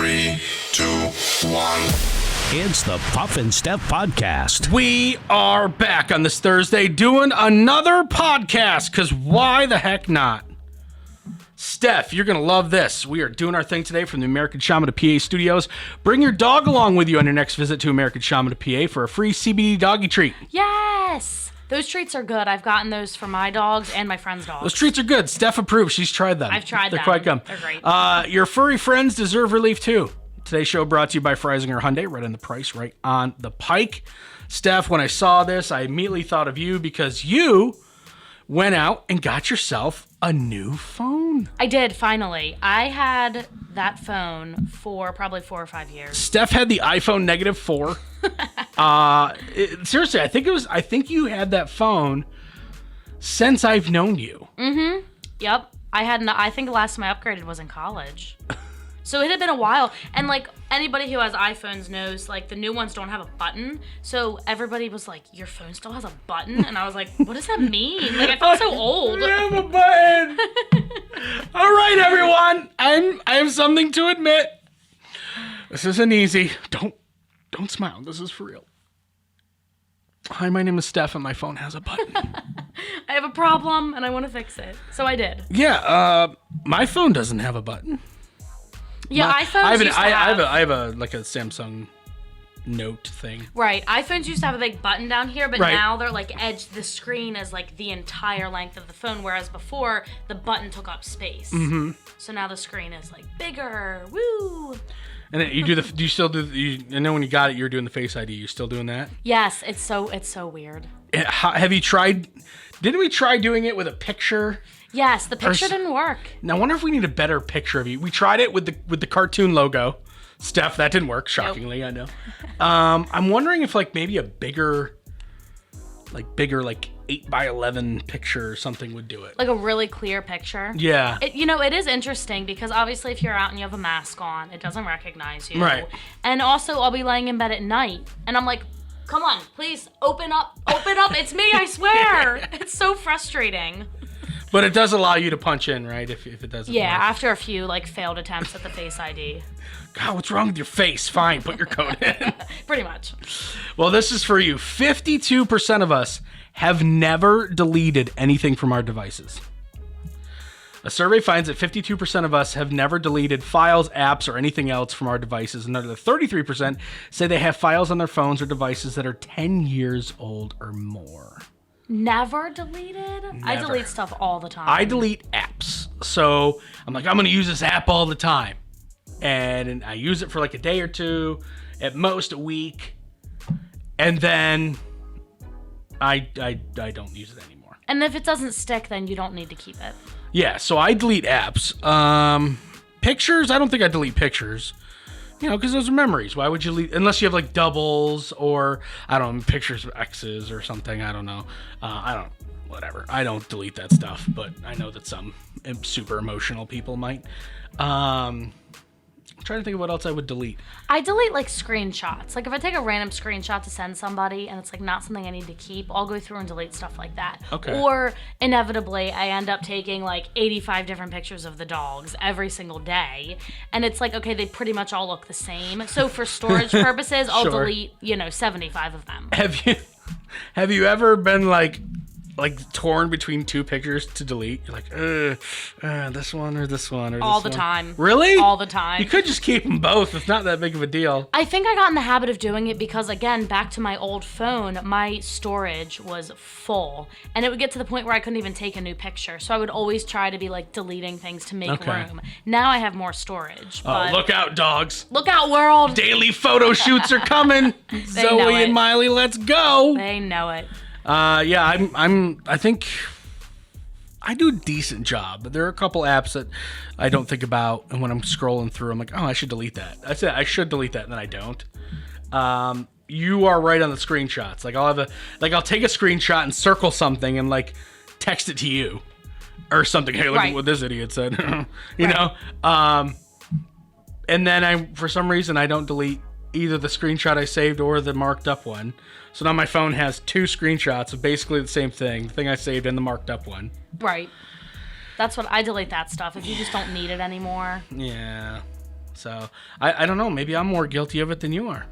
3, 2, 1. It's the Puff and Steph podcast. We are back on this Thursday doing another podcast, because why the heck not? Steph, you're going to love this. We are doing our thing today from the American Shaman to PA studios. Bring your dog along with you on your next visit to American Shaman to PA for a free CBD doggy treat. Yes! Those treats are good. I've gotten those for my dogs and my friends' dogs. Those treats are good. Steph approves. She's tried them. I've tried them. They're quite good. They're great. Your furry friends deserve relief too. Today's show brought to you by Freisinger Hyundai, right on the price, right on the pike. Steph, when I saw this, I immediately thought of you because you went out and got yourself a new phone. I did, finally. I had that phone for probably 4 or 5 years. Steph had the iPhone -4. Seriously, I think you had that phone since I've known you. Mm-hmm. Yep. I think the last time I upgraded was in college. So it had been a while, and like anybody who has iPhones knows, like the new ones don't have a button. So everybody was like, "Your phone still has a button?" And I was like, "What does that mean?" Like I felt so old. We have a button. All right, everyone. I have something to admit. This isn't easy. Don't smile. This is for real. Hi, my name is Steph, and my phone has a button. I have a problem, and I want to fix it. So I did. Yeah. My phone doesn't have a button. Yeah, iPhones used to have... I have a Samsung Note thing. Right. iPhones used to have a big button down here, but right. now they're like the screen is like the entire length of the phone, whereas before the button took up space. Mm-hmm. So now the screen is like bigger. Woo! And then do you still do? I know when you got it, you were doing the Face ID. You still doing that? Yes. It's so weird. Have you tried? Didn't we try doing it with a picture? Yes, the picture didn't work. Now I wonder if we need a better picture of you. We tried it with the cartoon logo. Steph, that didn't work, shockingly, nope. I know. I'm wondering if like maybe a bigger 8x11 picture or something would do it. Like a really clear picture. Yeah. It is interesting because obviously if you're out and you have a mask on, it doesn't recognize you. Right. And also I'll be laying in bed at night and I'm like, come on, please open up. It's me, I swear. It's so frustrating. But it does allow you to punch in, right? If it doesn't work. After a few like failed attempts at the Face ID. God, what's wrong with your face? Fine, put your code in. Pretty much. Well, this is for you. 52% of us have never deleted anything from our devices. A survey finds that 52% of us have never deleted files, apps, or anything else from our devices. Another 33% say they have files on their phones or devices that are 10 years old or more. Never deleted? Never. I delete stuff all the time. I delete apps. So I'm like, I'm going to use this app all the time. And I use it for like a day or two, at most a week. And then I don't use it anymore. And if it doesn't stick, then you don't need to keep it. Yeah, so I delete apps. Pictures, I don't think I delete pictures. Because those are memories. Why would you delete, unless you have like doubles or, I don't know, pictures of exes or something. I don't know. Whatever. I don't delete that stuff, but I know that some super emotional people might. I'm trying to think of what else I would delete. I delete like screenshots. Like if I take a random screenshot to send somebody and it's like not something I need to keep, I'll go through and delete stuff like that. Okay. Or inevitably I end up taking like 85 different pictures of the dogs every single day. And it's like, okay, they pretty much all look the same. So for storage purposes, I'll Sure. delete, 75 of them. Have you ever been like torn between two pictures to delete? You're like, this one or this one or All this the one. time. Really? All the time. You could just keep them both. It's not that big of a deal. I think I got in the habit of doing it because, again, back to my old phone, my storage was full. And it would get to the point where I couldn't even take a new picture. So I would always try to be, like, deleting things to make room. Now I have more storage. But Look out, dogs. look out, world. Daily photo shoots are coming. Zoe and Miley, let's go. They know it. I think I do a decent job, but there are a couple apps that I don't think about, and when I'm scrolling through, I'm like, oh, I should delete that. That's it. I should delete that, and then I don't. You are right on the screenshots. Like I'll take a screenshot and circle something and like text it to you or something. Hey, look at what this idiot said. you know. And then for some reason I don't delete either the screenshot I saved or the marked up one. So now my phone has two screenshots of basically the same thing, the thing I saved and the marked up one. Right. That's what I delete that stuff if you just don't need it anymore. Yeah. So I don't know. Maybe I'm more guilty of it than you are.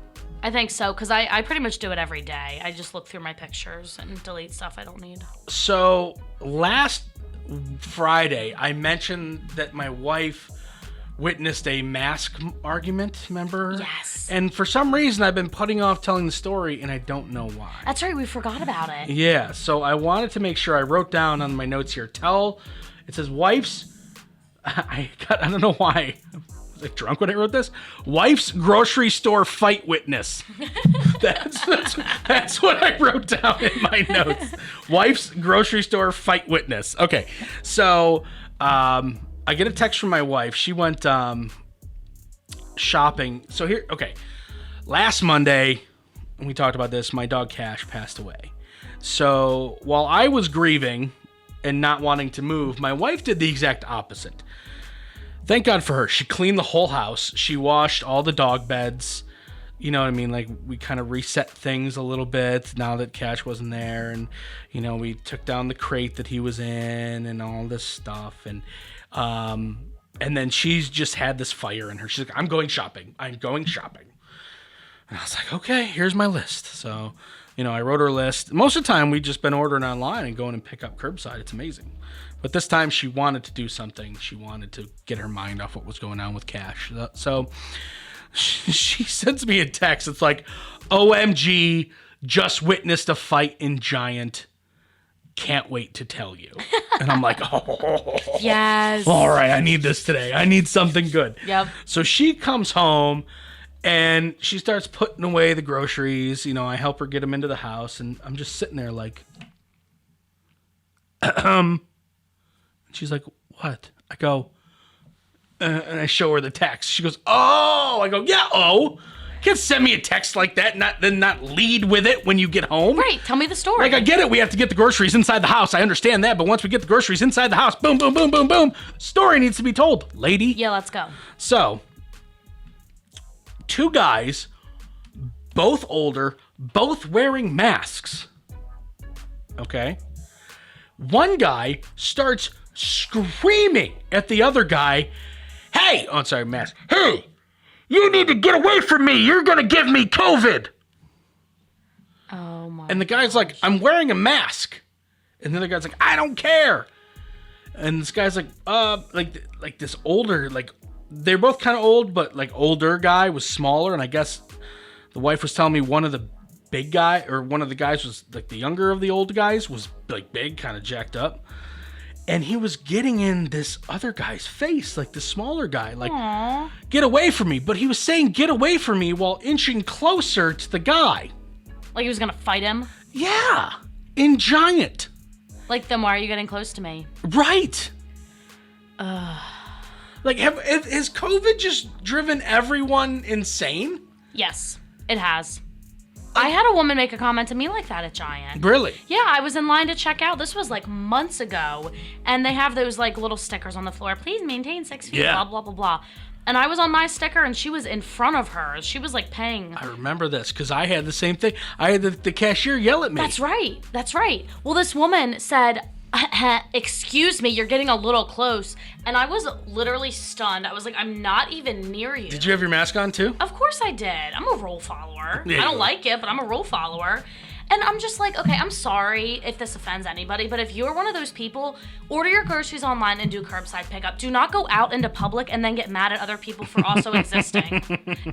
I think so, because I pretty much do it every day. I just look through my pictures and delete stuff I don't need. So last Friday, I mentioned that my wife witnessed a mask argument, remember? Yes. And for some reason, I've been putting off telling the story, and I don't know why. That's right, we forgot about it. Yeah, so I wanted to make sure I wrote down on my notes here, it says wife's, I don't know why. Like drunk when I wrote this. Wife's grocery store fight witness. That's what I wrote down in my notes. Wife's grocery store fight witness. Okay, so I get a text from my wife. She went shopping. So here, okay. Last Monday, and we talked about this, my dog Cash passed away. So while I was grieving and not wanting to move, my wife did the exact opposite. Thank God for her. She cleaned the whole house. She washed all the dog beds. You know what I mean? Like, we kind of reset things a little bit now that Cash wasn't there. And, you know, we took down the crate that he was in and all this stuff. And then she's just had this fire in her. She's like, I'm going shopping. And I was like, okay, here's my list. So, you know, I wrote her a list. Most of the time, we've just been ordering online and going and pick up curbside. It's amazing. But this time she wanted to do something. She wanted to get her mind off what was going on with Cash. So she sends me a text. It's like, OMG, just witnessed a fight in Giant. Can't wait to tell you. And I'm like, oh. Yes. All right, I need this today. I need something good. Yep. So she comes home and she starts putting away the groceries. You know, I help her get them into the house. And I'm just sitting there like, she's like, what? I go, and I show her the text. She goes, oh. I go, yeah, oh. Can't send me a text like that, not lead with it when you get home. Right, tell me the story. Like, I get it, we have to get the groceries inside the house. I understand that, but once we get the groceries inside the house, boom, boom, boom, boom, boom, story needs to be told, lady. Yeah, let's go. So, two guys, both older, both wearing masks. Okay? One guy starts screaming at the other guy, hey, oh, sorry, mask. Hey, you need to get away from me. You're going to give me COVID. Oh, my And the guy's like, I'm wearing a mask. And the other guy's like, I don't care. And this guy's like, like this older, like, they're both kind of old, but like older guy was smaller. And I guess the wife was telling me one of the guys was like the younger of the old guys was like big, kind of jacked up. And he was getting in this other guy's face, like the smaller guy, like, aww, get away from me. But he was saying, get away from me while inching closer to the guy. Like he was going to fight him? Yeah. In Giant. Like, then why are you getting close to me? Right. Like, has COVID just driven everyone insane? Yes, it has. I had a woman make a comment to me like that at Giant. Really? Yeah, I was in line to check out. This was like months ago. And they have those like little stickers on the floor. Please maintain 6 feet, Yeah. blah, blah, blah, blah. And I was on my sticker and she was in front of her. She was like paying. I remember this because I had the same thing. I had the cashier yell at me. That's right. That's right. Well, this woman said, excuse me, you're getting a little close. And I was literally stunned. I was like, I'm not even near you. Did you have your mask on too? Of course I did. I'm a rule follower. Yeah, I don't like it, but I'm a rule follower. And I'm just like, okay, I'm sorry if this offends anybody, but if you're one of those people, order your groceries online and do curbside pickup. Do not go out into public and then get mad at other people for also existing.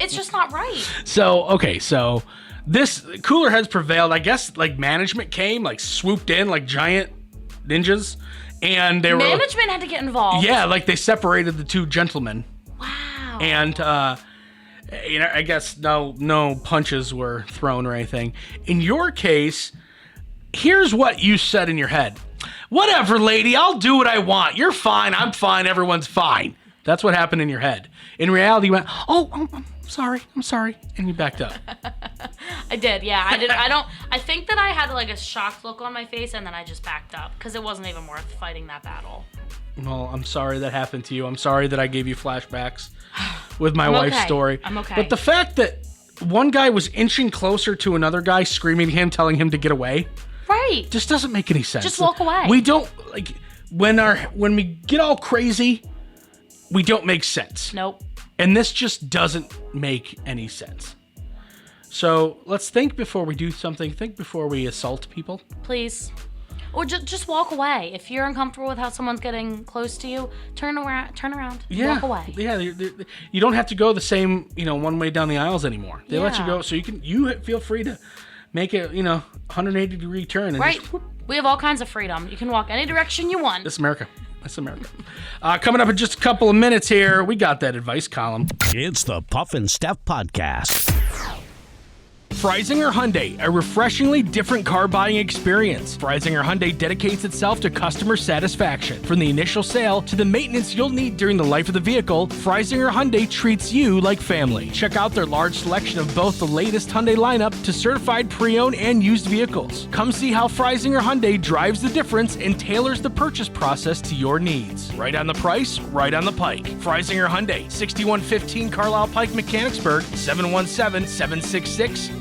It's just not right. So this cooler heads prevailed. I guess like management came, like swooped in like giant ninjas, and they were Management had to get involved. Yeah, like they separated the two gentlemen. Wow. And I guess no punches were thrown or anything. In your case, here's what you said in your head. Whatever, lady, I'll do what I want. You're fine, I'm fine, everyone's fine. That's what happened in your head. In reality, you went, I'm sorry, and you backed up. I did, yeah. I think that I had like a shocked look on my face and then I just backed up because it wasn't even worth fighting that battle. Well, I'm sorry that happened to you. I'm sorry that I gave you flashbacks with my wife's story. I'm okay. But the fact that one guy was inching closer to another guy, screaming at him, telling him to get away. Right. Just doesn't make any sense. Just walk away. We don't, like, when we get all crazy, we don't make sense. Nope. And this just doesn't make any sense. So let's think before we do something. Think before we assault people. Please. Or just walk away. If you're uncomfortable with how someone's getting close to you, turn around, walk away. Yeah, you don't have to go the same, one way down the aisles anymore. They let you go, so you feel free to make a, 180-degree turn. And right. We have all kinds of freedom. You can walk any direction you want. That's America. Coming up in just a couple of minutes here, we got that advice column. It's the Puff and Steph Podcast. Freisinger Hyundai, a refreshingly different car buying experience. Freisinger Hyundai dedicates itself to customer satisfaction. From the initial sale to the maintenance you'll need during the life of the vehicle, Freisinger Hyundai treats you like family. Check out their large selection of both the latest Hyundai lineup to certified pre-owned and used vehicles. Come see how Freisinger Hyundai drives the difference and tailors the purchase process to your needs. Right on the price, right on the pike. Freisinger Hyundai, 6115 Carlisle Pike, Mechanicsburg, 717-766-8422.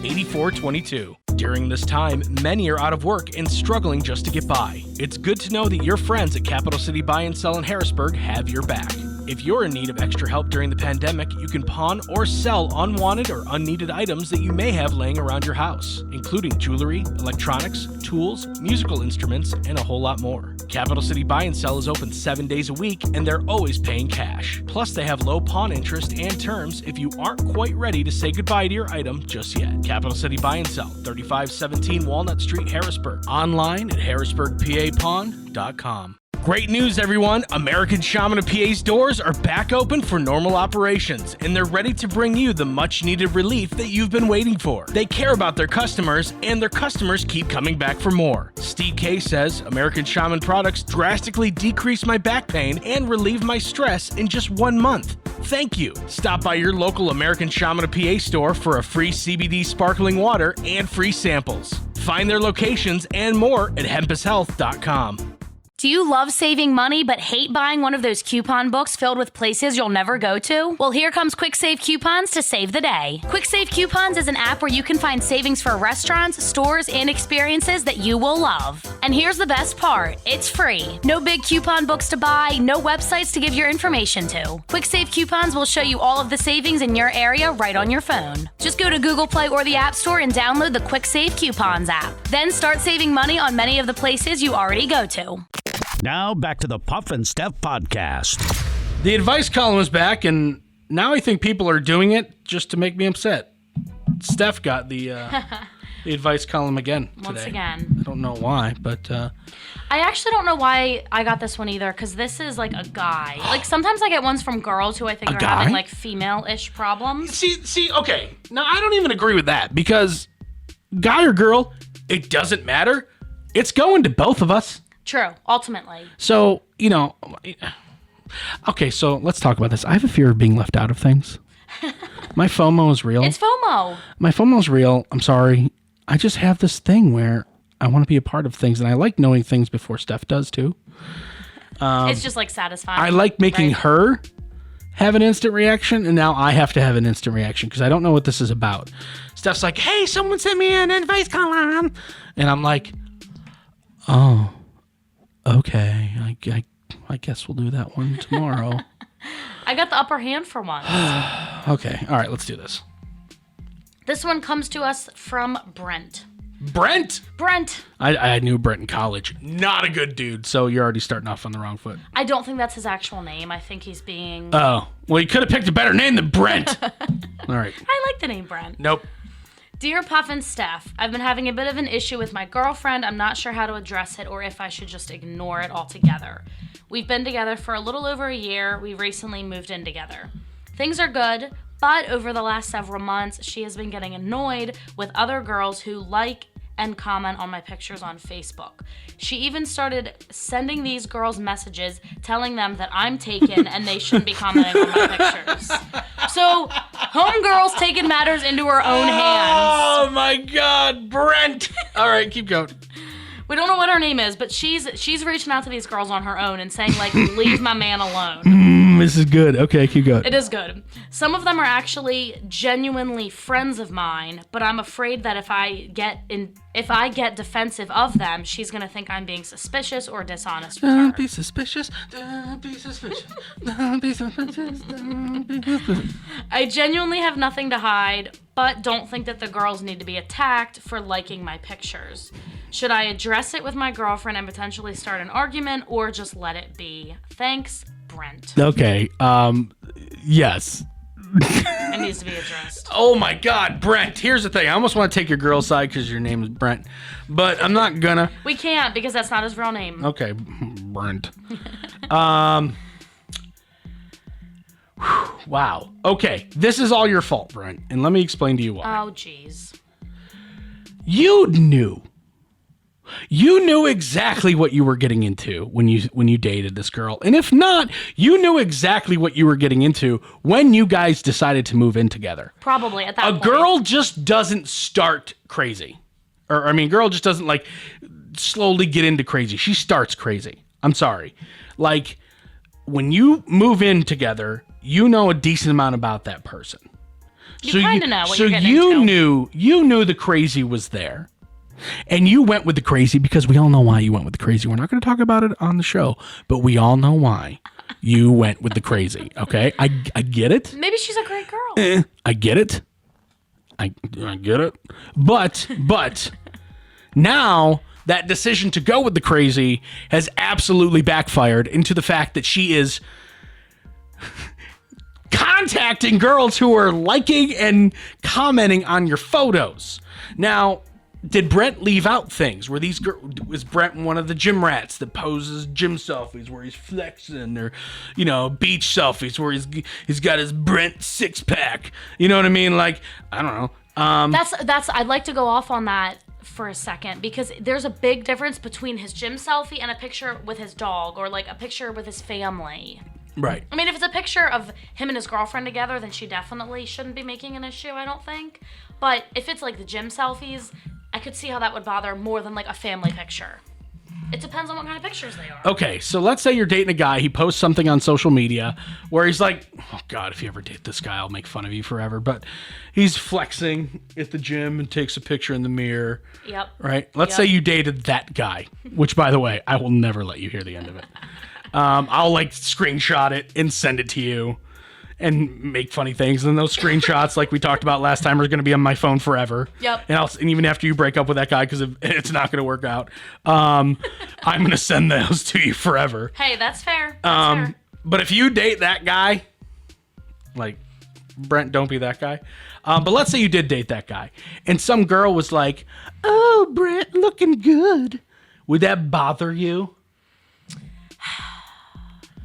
During this time, many are out of work and struggling just to get by. It's good to know that your friends at Capital City Buy and Sell in Harrisburg have your back. If you're in need of extra help during the pandemic, you can pawn or sell unwanted or unneeded items that you may have laying around your house, including jewelry, electronics, tools, musical instruments, and a whole lot more. Capital City Buy and Sell is open 7 days a week, and they're always paying cash. Plus, they have low pawn interest and terms if you aren't quite ready to say goodbye to your item just yet. Capital City Buy and Sell, 3517 Walnut Street, Harrisburg. Online at harrisburgpapawn.com. Great news, everyone! American Shaman of PA's doors are back open for normal operations, and they're ready to bring you the much-needed relief that you've been waiting for. They care about their customers, and their customers keep coming back for more. Steve K says, American Shaman products drastically decrease my back pain and relieve my stress in just 1 month. Thank you. Stop by your local American Shaman of PA store for a free CBD sparkling water and free samples. Find their locations and more at hempushealth.com. Do you love saving money but hate buying one of those coupon books filled with places you'll never go to? Well, here comes Quick Save Coupons to save the day. Quick Save Coupons is an app where you can find savings for restaurants, stores, and experiences that you will love. And here's the best part. It's free. No big coupon books to buy, no websites to give your information to. Quick Save Coupons will show you all of the savings in your area right on your phone. Just go to Google Play or the App Store and download the Quick Save Coupons app. Then start saving money on many of the places you already go to. Now back to the Puff and Steph Podcast. The advice column is back, and now I think people are doing it just to make me upset. Steph got the advice column again today. Once again. I don't know why, but... I actually don't know why I got this one either, because this is like a guy. Like, sometimes I get ones from girls who I think are having, like, female-ish problems. See, okay. Now, I don't even agree with that, because guy or girl, it doesn't matter. It's going to both of us. True, ultimately. So, okay, so let's talk about this. I have a fear of being left out of things. My FOMO is real. It's FOMO. My FOMO is real. I'm sorry. I just have this thing where I want to be a part of things, and I like knowing things before Steph does, too. It's just, like, satisfying. I like making her have an instant reaction, and now I have to have an instant reaction, because I don't know what this is about. Steph's like, hey, someone sent me an advice column. And I'm like, oh. Okay, I guess we'll do that one tomorrow. I got the upper hand for once. Okay, all right, let's do this. This one comes to us from Brent. Brent? I knew Brent in college. Not a good dude, so you're already starting off on the wrong foot. I don't think that's his actual name. I think he's being... Oh, well, you could have picked a better name than Brent. All right. I like the name Brent. Nope. Dear Puff and Steph, I've been having a bit of an issue with my girlfriend. I'm not sure how to address it or if I should just ignore it altogether. We've been together for a little over a year. We recently moved in together. Things are good, but over the last several months, she has been getting annoyed with other girls who like and comment on my pictures on Facebook. She even started sending these girls messages telling them that I'm taken and they shouldn't be commenting on my pictures. So, homegirl's taking matters into her own hands. Oh my God, Brent! All right, keep going. We don't know what her name is, but she's reaching out to these girls on her own and saying, like, leave my man alone. This is good. Okay, keep going. It is good. Some of them are actually genuinely friends of mine, but I'm afraid that if I get defensive of them, she's gonna think I'm being suspicious or dishonest with her. Don't be suspicious. Don't be suspicious. Don't be suspicious. Don't be suspicious. I genuinely have nothing to hide, but don't think that the girls need to be attacked for liking my pictures. Should I address it with my girlfriend and potentially start an argument, or just let it be? Thanks, Brent. Okay. Yes. It needs to be addressed. Oh my God, Brent. Here's the thing. I almost want to take your girl's side because your name is Brent, but I'm not gonna. We can't because that's not his real name. Okay, Brent. Wow. Okay, this is all your fault, Brent, and let me explain to you why. Oh, jeez. You knew exactly what you were getting into when you dated this girl. And if not, you knew exactly what you were getting into when you guys decided to move in together. Probably at that point. A girl just doesn't start crazy. Girl just doesn't like slowly get into crazy. She starts crazy. I'm sorry. Like when you move in together, you know a decent amount about that person. You kind of know what you're getting into. You knew the crazy was there. And you went with the crazy because we all know why you went with the crazy. We're not going to talk about it on the show, but we all know why you went with the crazy. Okay, I get it. Maybe she's a great girl. I get it. I get it. But now that decision to go with the crazy has absolutely backfired into the fact that she is contacting girls who are liking and commenting on your photos. Now, did Brent leave out things? Was Brent one of the gym rats that poses gym selfies where he's flexing, or beach selfies where he's got his Brent six pack? You know what I mean? Like, I don't know. That's I'd like to go off on that for a second, because there's a big difference between his gym selfie and a picture with his dog, or like a picture with his family. Right. I mean, if it's a picture of him and his girlfriend together, then she definitely shouldn't be making an issue, I don't think. But if it's like the gym selfies, I could see how that would bother more than like a family picture. It depends on what kind of pictures they are. Okay, so let's say you're dating a guy. He posts something on social media where he's like, oh God, if you ever date this guy, I'll make fun of you forever. But he's flexing at the gym and takes a picture in the mirror. Yep. Right? Let's say you dated that guy, which, by the way, I will never let you hear the end of it. I'll like screenshot it and send it to you and make funny things. And those screenshots, like we talked about last time, are going to be on my phone forever. Yep. And even after you break up with that guy, because it's not going to work out, I'm going to send those to you forever. Hey, that's fair. That's fair. But if you date that guy, like, Brent, don't be that guy. But let's say you did date that guy, and some girl was like, oh, Brent, looking good. Would that bother you?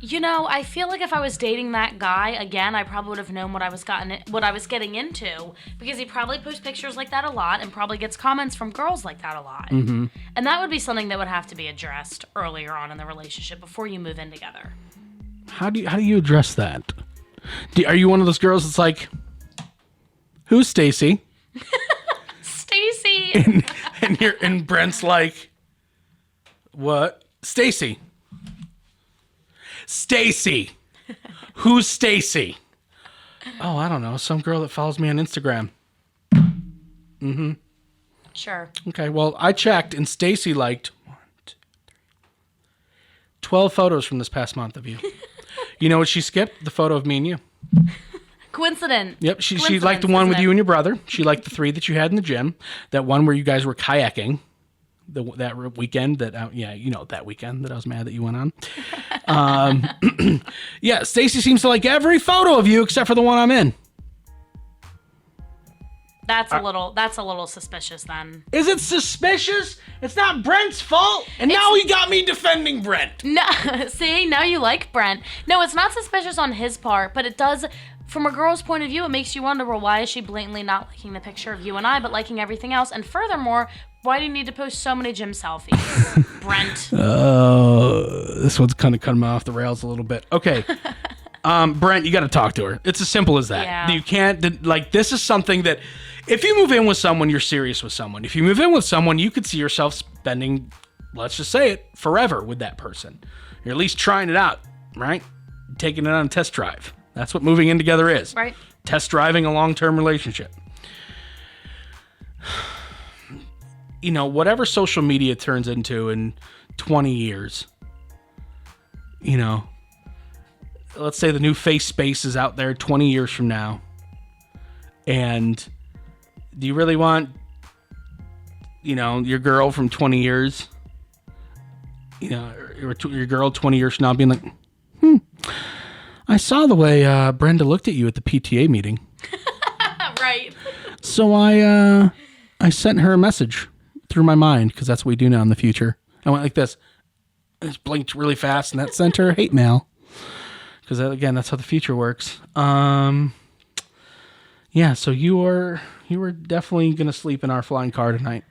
I feel like if I was dating that guy again, I probably would have known what I was getting into, because he probably posts pictures like that a lot and probably gets comments from girls like that a lot. Mm-hmm. And that would be something that would have to be addressed earlier on in the relationship before you move in together. How do you address that? Are you one of those girls that's like, who's Stacy? Stacy. and Brent's like, what? Stacy. Stacy. Who's Stacy? Oh, I don't know. Some girl that follows me on Instagram. Mm-hmm. Sure. Okay, well, I checked, and Stacy liked 12 photos from this past month of you. You know what she skipped? The photo of me and you. Coincidence. Yep, she liked the one with you and your brother. She liked the 3 that you had in the gym. That one where you guys were kayaking. That weekend that weekend that I was mad that you went on. Yeah, Stacy seems to like every photo of you except for the one I'm in. That's a little suspicious then. Is it suspicious? It's not Brent's fault. And now he got me defending Brent. No, see, now you like Brent. No, it's not suspicious on his part, but it does, from a girl's point of view, it makes you wonder, well, why is she blatantly not liking the picture of you and I, but liking everything else? And furthermore, why do you need to post so many gym selfies, Brent? This one's kind of cutting off the rails a little bit. Okay. Brent, you got to talk to her. It's as simple as that. Yeah. You can't, this is something that, if you move in with someone, you're serious with someone. If you move in with someone, you could see yourself spending let's just say it, forever with that person. You're at least trying it out, right? Taking it on a test drive. That's what moving in together is. Right. Test driving a long-term relationship. Whatever social media turns into in 20 years, let's say the new face space is out there 20 years from now. And do you really want, your girl from 20 years, your girl 20 years from now being like, I saw the way Brenda looked at you at the PTA meeting. Right. So I sent her a message through my mind, because that's what we do now in the future. I went like this. I just blinked really fast, and that sent her hate mail. Because, again, that's how the future works. Yeah, so you were definitely going to sleep in our flying car tonight.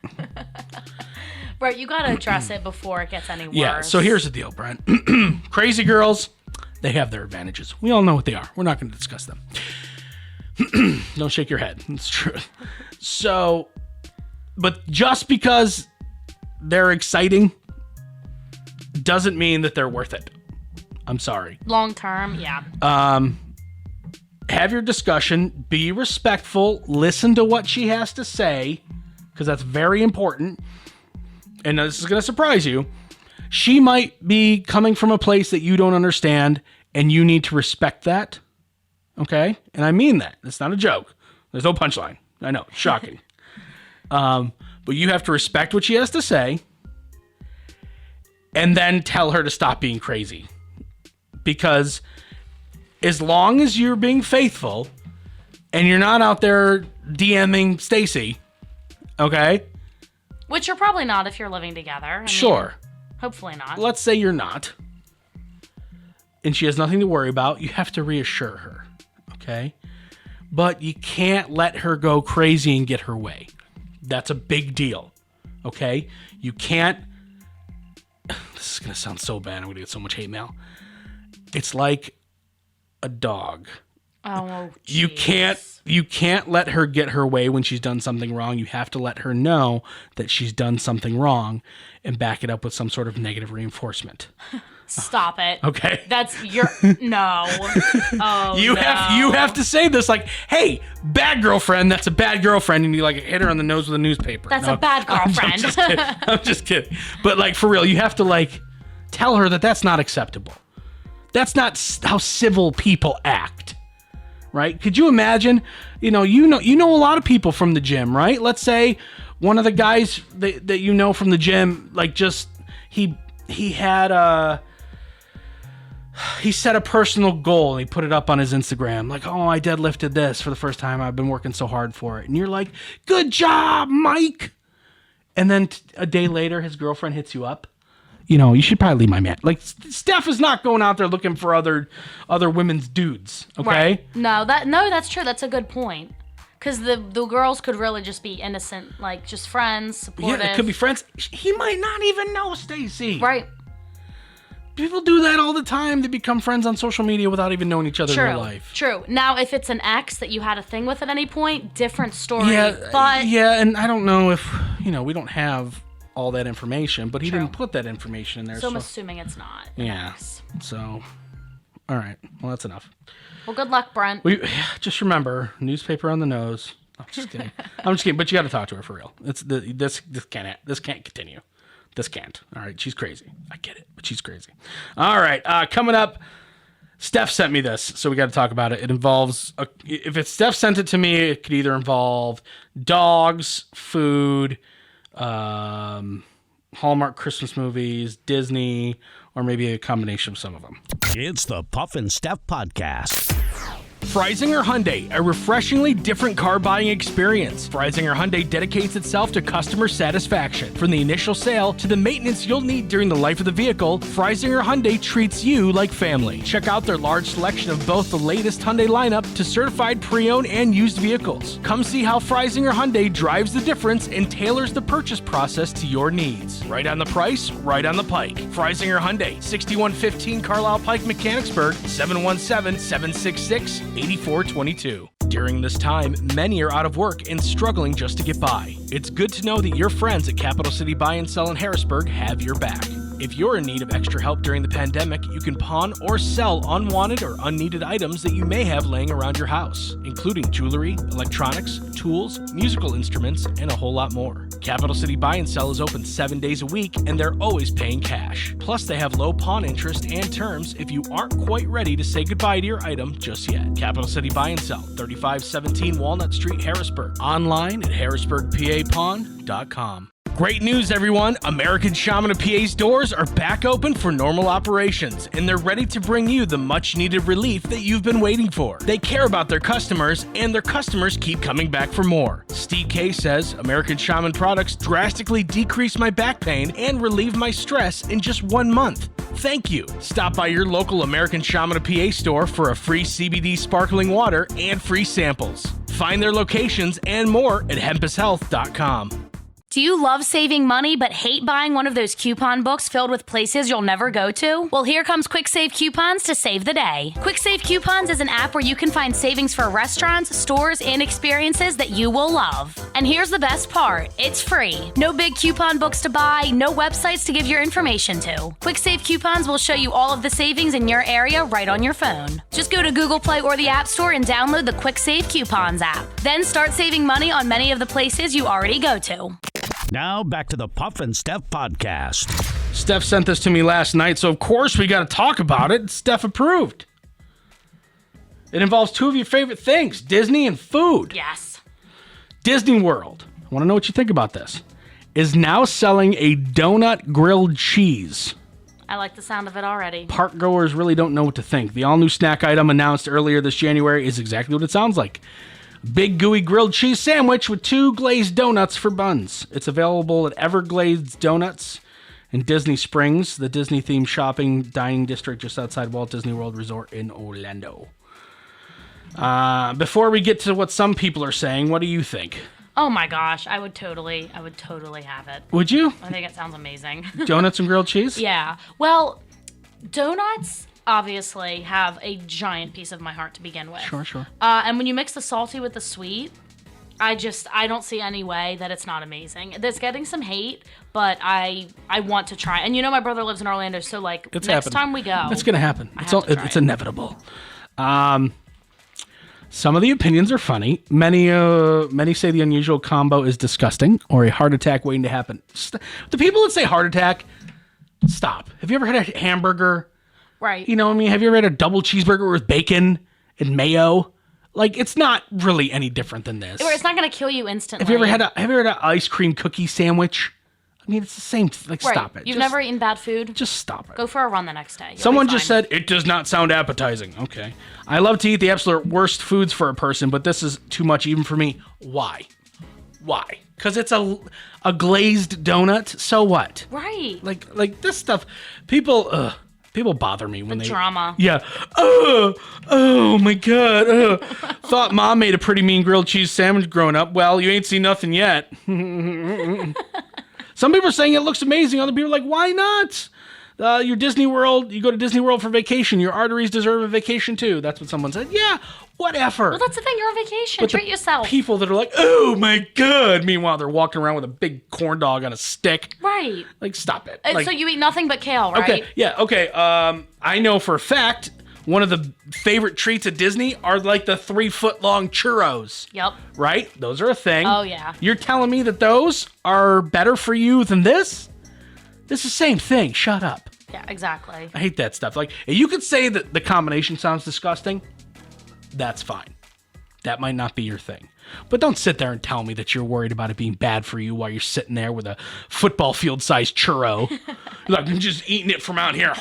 Right, you got to address it before it gets any worse. Yeah, so here's the deal, Brent. Crazy girls, they have their advantages. We all know what they are. We're not going to discuss them. Don't shake your head. It's true. So, but just because they're exciting doesn't mean that they're worth it. I'm sorry. Long term, yeah. Have your discussion. Be respectful. Listen to what she has to say, because that's very important. And this is going to surprise you. She might be coming from a place that you don't understand, and you need to respect that. Okay? And I mean that. It's not a joke. There's no punchline. I know. It's shocking. But you have to respect what she has to say, and then tell her to stop being crazy. Because as long as you're being faithful and you're not out there DMing Stacy, okay? Which you're probably not if you're living together. I mean, sure. Hopefully not. Let's say you're not, and she has nothing to worry about. You have to reassure her, okay? But you can't let her go crazy and get her way. That's a big deal, okay? You can't... This is going to sound so bad. I'm going to get so much hate mail. It's like a dog. Oh, geez. You can't let her get her way when she's done something wrong. You have to let her know that she's done something wrong and back it up with some sort of negative reinforcement. Stop it. Okay. That's your no. Oh, you have to say this like, hey, bad girlfriend, that's a bad girlfriend, and you like hit her on the nose with a newspaper. That's a bad girlfriend. I'm just kidding. But like for real, you have to like tell her that that's not acceptable. That's not how civil people act. Right? Could you imagine, you know a lot of people from the gym, right? Let's say one of the guys that you know from the gym, like just he set a personal goal and he put it up on his Instagram. Like, oh, I deadlifted this for the first time. I've been working so hard for it. And you're like, good job, Mike. And then a day later, his girlfriend hits you up. You know, you should probably leave my man. Like, Steph is not going out there looking for other women's dudes. Okay. Right. No, that's true. That's a good point. Because the girls could really just be innocent, like just friends, supportive. Yeah, it could be friends. He might not even know Stacy. Right. People do that all the time. They become friends on social media without even knowing each other in real life. True. Now, if it's an ex that you had a thing with at any point, different story. Yeah, and I don't know if, we don't have all that information, but he True. didn't put that information in there. So I'm assuming it's not. Yeah. Ex. So, all right. Well, that's enough. Well, good luck, Brent. Just remember, newspaper on the nose. I'm just kidding. But you got to talk to her for real. This can't continue. This can't. All right, she's crazy. I get it, but she's crazy. All right, coming up, Steph sent me this, so we got to talk about it. It involves, if it's Steph sent it to me, it could either involve dogs, food, Hallmark Christmas movies, Disney, or maybe a combination of some of them. It's the Puff and Steph Podcast. Freisinger Hyundai, a refreshingly different car buying experience. Freisinger Hyundai dedicates itself to customer satisfaction. From the initial sale to the maintenance you'll need during the life of the vehicle, Freisinger Hyundai treats you like family. Check out their large selection of both the latest Hyundai lineup to certified pre-owned and used vehicles. Come see how Freisinger Hyundai drives the difference and tailors the purchase process to your needs. Right on the price, right on the pike. Freisinger Hyundai, 6115 Carlisle Pike, Mechanicsburg, 717-766-8422. During this time, many are out of work and struggling just to get by. It's good to know that your friends at Capital City Buy and Sell in Harrisburg have your back. If you're in need of extra help during the pandemic, you can pawn or sell unwanted or unneeded items that you may have laying around your house, including jewelry, electronics, tools, musical instruments, and a whole lot more. Capital City Buy and Sell is open 7 days a week, and they're always paying cash. Plus, they have low pawn interest and terms if you aren't quite ready to say goodbye to your item just yet. Capital City Buy and Sell, 3517 Walnut Street, Harrisburg. Online at harrisburgpapawn.com. Great news, everyone! American Shaman of PA's doors are back open for normal operations, and they're ready to bring you the much-needed relief that you've been waiting for. They care about their customers, and their customers keep coming back for more. Steve K says, American Shaman products drastically decrease my back pain and relieve my stress in just 1 month. Thank you. Stop by your local American Shaman of PA store for a free CBD sparkling water and free samples. Find their locations and more at hempushealth.com. Do you love saving money but hate buying one of those coupon books filled with places you'll never go to? Well, here comes Quick Save Coupons to save the day. Quick Save Coupons is an app where you can find savings for restaurants, stores, and experiences that you will love. And here's the best part. It's free. No big coupon books to buy, no websites to give your information to. Quick Save Coupons will show you all of the savings in your area right on your phone. Just go to Google Play or the App Store and download the Quick Save Coupons app. Then start saving money on many of the places you already go to. Now back to the Puff and Steph podcast. Steph sent this to me last night, so of course we got to talk about it. Steph approved. It involves two of your favorite things, Disney and food. Yes. Disney World, I want to know what you think about this, is now selling a donut grilled cheese. I like the sound of it already. Park goers really don't know what to think. The all-new snack item announced earlier this January is exactly what it sounds like. Big gooey grilled cheese sandwich with 2 glazed donuts for buns. It's available at Everglades Donuts in Disney Springs, the Disney-themed shopping dining district just outside Walt Disney World Resort in Orlando. Before we get to what some people are saying, what do you think? Oh my gosh, I would totally have it. Would you? I think it sounds amazing. Donuts and grilled cheese? Yeah. Well, donuts obviously have a giant piece of my heart to begin with. Sure. And when you mix the salty with the sweet, I don't see any way that it's not amazing. It's getting some hate, but I want to try. And you know my brother lives in Orlando, so like It's next happening. time we go. It's going to happen. It's it. inevitable. Some of the opinions are funny. Many say the unusual combo is disgusting or a heart attack waiting to happen. The people that say heart attack, stop. Have you ever had a hamburger? Right. You know what I mean? Have you ever had a double cheeseburger with bacon and mayo? Like, it's not really any different than this. It's not going to kill you instantly. Have you ever had an ice cream cookie sandwich? I mean, it's the same. Like, Right. stop it. You've never eaten bad food? Just stop it. Go for a run the next day. You'll Someone be just fine. said, it does not sound appetizing. Okay. I love to eat the absolute worst foods for a person, but this is too much even for me. Why? Because it's a glazed donut. So what? Right. Like this stuff, people bother me when they drama. Yeah. Oh my God. Thought mom made a pretty mean grilled cheese sandwich growing up. Well, you ain't seen nothing yet. Some people are saying it looks amazing. Other people are like, why not? Your Disney World, you go to Disney World for vacation. Your arteries deserve a vacation too. That's what someone said. Yeah, whatever. Well, that's the thing. You're on vacation. But Treat yourself. People that are like, oh my God. Meanwhile, they're walking around with a big corn dog on a stick. Right. Like, stop it. And Like, so you eat nothing but kale, right? okay, yeah, okay. I know for a fact one of the favorite treats at Disney are like the 3-foot-long churros. Yep. Right? Those are a thing. Oh, yeah. You're telling me that those are better for you than this? This is the same thing. Shut up. Yeah, exactly. I hate that stuff. Like, you could say that the combination sounds disgusting. That's fine. That might not be your thing. But don't sit there and tell me that you're worried about it being bad for you while you're sitting there with a football field-sized churro. Like, I'm just eating it from out here.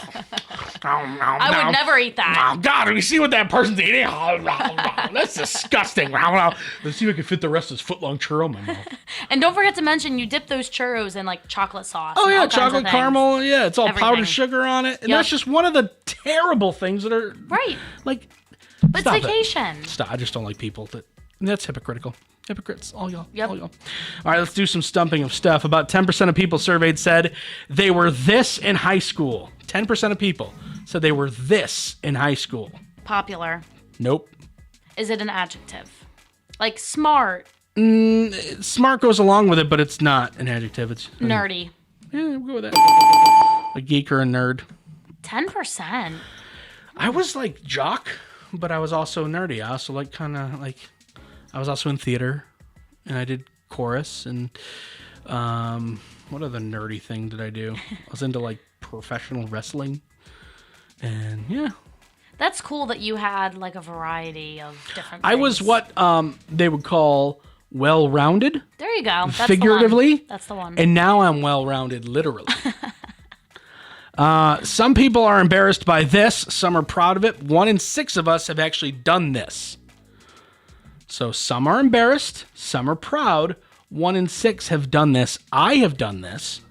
I would never eat that. Oh, God, have you see what that person's eating? That's disgusting. Let's see if I can fit the rest of this foot-long churro in my mouth. And don't forget to mention, you dip those churros in like chocolate sauce. Oh, and yeah, all kinds of chocolate things. caramel. Yeah, it's all Everything. powdered sugar on it. And Yep. that's just one of the terrible things that are... Right. Like, But stop it's vacation. Stop. I just don't like people that... That's hypocritical. Hypocrites, all y'all. Yep. All y'all. All right, let's do some stumping of stuff. About 10% of people surveyed said they were this in high school. 10% of people said they were this in high school. Popular. Nope. Is it an adjective? Like smart, Smart goes along with it, but it's not an adjective. It's nerdy. Yeah, we'll go with that. A geek or a nerd. 10%. I was like jock, but I was also nerdy. I also like I was also in theater, and I did chorus and what other nerdy thing did I do? I was into like professional wrestling, and yeah. That's cool that you had like a variety of different things. I was what they would call well-rounded. There you go. That's figuratively. The one. That's the one. And now I'm well-rounded literally. Some people are embarrassed by this. Some are proud of it. 1 in 6 of us have actually done this. So some are embarrassed. Some are proud. 1 in 6 have done this. I have done this.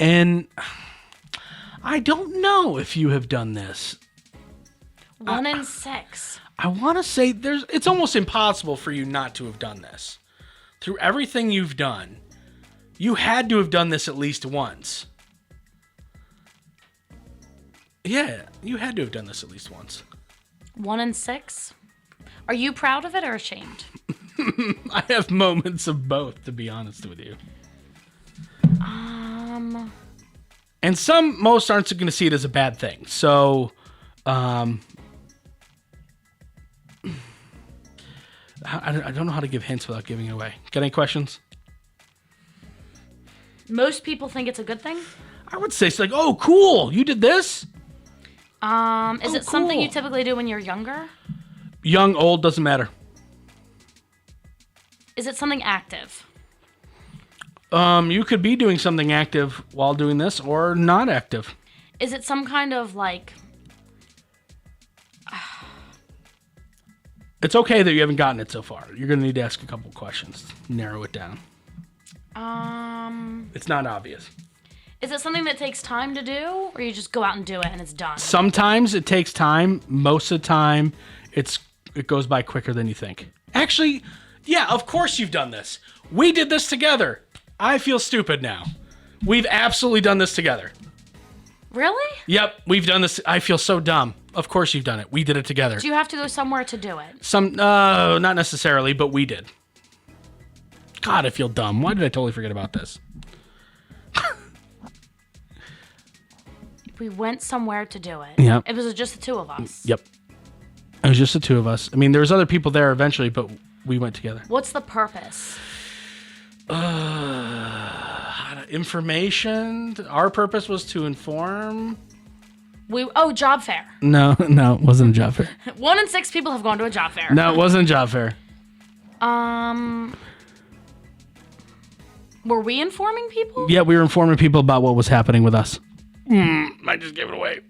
And I don't know if you have done this. 1 in 6. I want to say it's almost impossible for you not to have done this. Through everything you've done, you had to have done this at least once. Yeah, you had to have done this at least once. 1 in 6. Are you proud of it or ashamed? I have moments of both, to be honest with you. And most aren't going to see it as a bad thing. So, I don't know how to give hints without giving it away. Got any questions? Most people think it's a good thing. I would say it's like, oh, cool, you did this? Is it something cool. you typically do when you're younger? Young, old, doesn't matter. Is it something active? You could be doing something active while doing this or not active. Is it some kind of like... It's okay that you haven't gotten it so far. You're going to need to ask a couple questions. Narrow it down. It's not obvious. Is it something that takes time to do, or you just go out and do it and it's done? Sometimes it takes time. Most of the time, it goes by quicker than you think. Actually, yeah, of course you've done this. We did this together. I feel stupid now. We've absolutely done this together. Really? Yep, we've done this. I feel so dumb. Of course you've done it. We did it together. Do you have to go somewhere to do it? Not necessarily, but we did. God, I feel dumb. Why did I totally forget about this? We went somewhere to do it. Yep. It was just the two of us. Yep. It was just the two of us. I mean, there was other people there eventually, but we went together. What's the purpose? Information. Our purpose was to inform. Job fair. No, it wasn't a job fair. 1 in 6 people have gone to a job fair. No, it wasn't a job fair. Were we informing people? Yeah, we were informing people about what was happening with us. I just gave it away.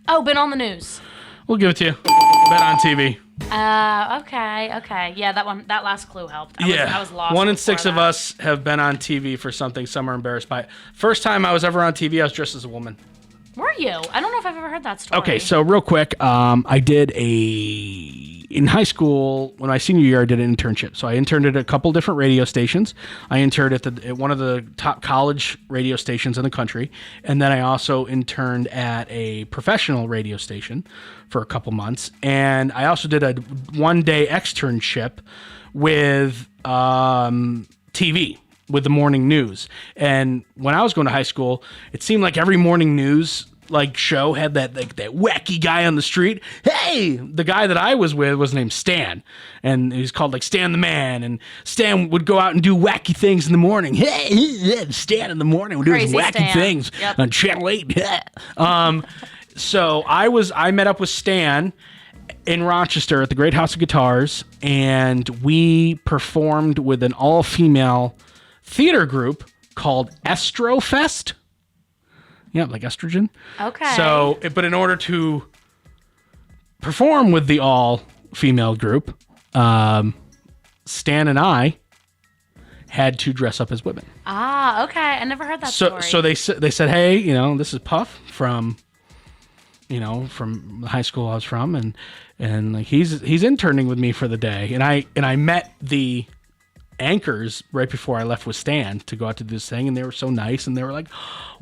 Oh, been on the news. We'll give it to you. Been on TV. Okay. Yeah, that last clue helped. I was lost. 1 in 6 of that. us have been on TV for something. Some are embarrassed by it. First time I was ever on TV, I was dressed as a woman. Were you? I don't know if I've ever heard that story. Okay, so real quick, I did in high school, when my senior year, I did an internship. So I interned at a couple different radio stations. I interned at one of the top college radio stations in the country. And then I also interned at a professional radio station for a couple months. And I also did a 1-day externship with TV. With the morning news. And when I was going to high school, it seemed like every morning news show had that wacky guy on the street. Hey, the guy that I was with was named Stan, and he's called Stan the Man. And Stan would go out and do wacky things in the morning. Hey, Stan in the morning would do his wacky Stan. things on Channel 8. So I met up with Stan in Rochester at the Great House of Guitars, and we performed with an all-female theater group called Estrofest. Yeah, like estrogen. Okay. So, but in order to perform with the all-female group, Stan and I had to dress up as women. Ah, okay. I never heard that story. So they said, hey, this is Puff from the high school I was from, and he's interning with me for the day, and I met the anchors right before I left with Stan to go out to do this thing, and they were so nice, and they were like,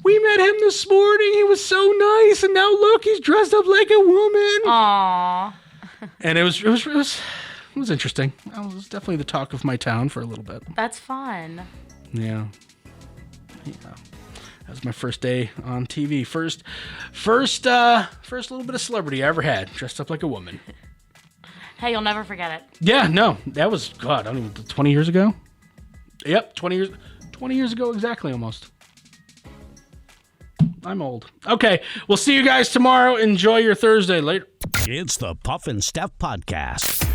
we met him this morning, he was so nice, and now look, he's dressed up like a woman. Aww. And it was interesting. I was definitely the talk of my town for a little bit. That's fun. Yeah. That was my first day on TV. First little bit of celebrity I ever had, dressed up like a woman. Hey, you'll never forget it. Yeah, no, that was, God, I don't even, 20 years ago? Yep, 20 years ago exactly, almost. I'm old. Okay, we'll see you guys tomorrow. Enjoy your Thursday. Later. It's the Puff and Steph Podcast.